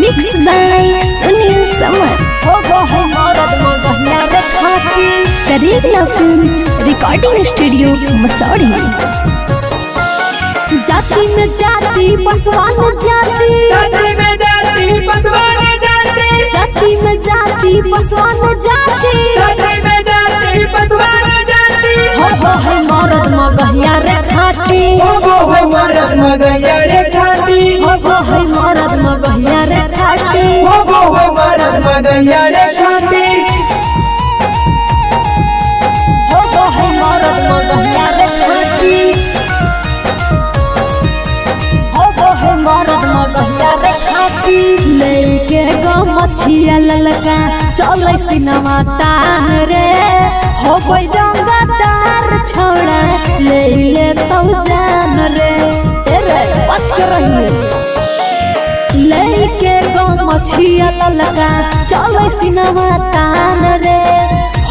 Mixed by Sunil Samar. Karegna Films Recording Studio, Masori. जाति में जाति पसवान जाति, जाति में जाति पसवान जाति, जाति में जाति पसवान जाति, जाति में जाति पसवान जाति। हो है मरद मगहिया रे खाटी, हो मरद मगहिया रे खाटी, हो है मरद मगहिया रे खाटी, हो मरद मगहिया रे खाटी, हो है मरद मगहिया रे खाटी, हो है मरद मगहिया रे खाटी। लेके गो मछिया ललका चले सिनेमा तान रे, हो कोई रंगदार छोड़ा ले ले तो जान रे, तेरे बच के रहिए। लेके गो मछिया ललका चले सिनेमा तान रे,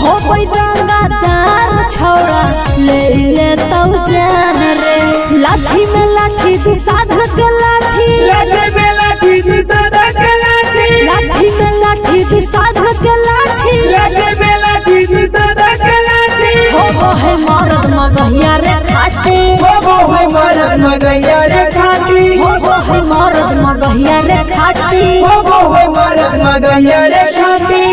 हो कोई रंगदार छोड़ा ले ले तो जान रे। लाठी में लाठी तू साधा के लाठी, लाठी में लाठी तू साधा के लाठी, लाठी में लाठी तू साधा के लाठी, लाठी में लाठी तू साधा के लाठी। हो है मरद मगहिया रे खाटी, हो मरद मगहिया रे खाटी, हो है मरद मगहिया रे खाटी, हो मरद मगहिया रे खाटी,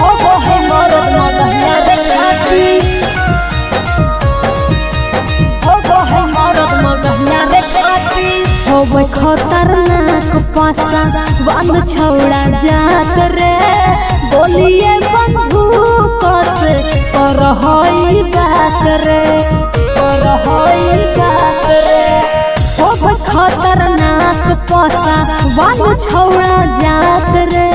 हो है मरद मगहिया रे खाटी, हो है मरद मगहिया रे खाटी। हो खतरनाक पासा बंद छौड़ा जात रे, गोलिए बंदूक से कर होई बात रे, कर होई बात रे। हो खतरनाक पासा बंद छौड़ा जात रे,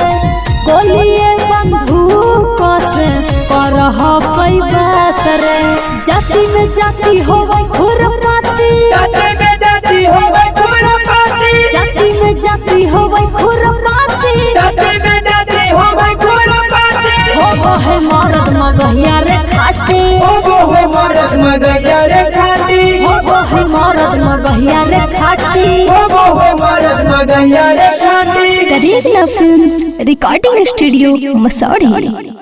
गोलिए बंदूक से कर होई बात रे। जाति में जाति होवे खुरपाती, जाति में जाति होवे खुरपाती, जाति में जाति होवे खुरपाती, जाति में जाति होवे खुरपाती। हो है मरद मगहिया रे खाटी, हो मरद मगहिया रे खाटी, हो है मरद मगहिया रे खाटी। हो मरद मगहिया रे खाटी। Karegna Films Recording Studio, Masori.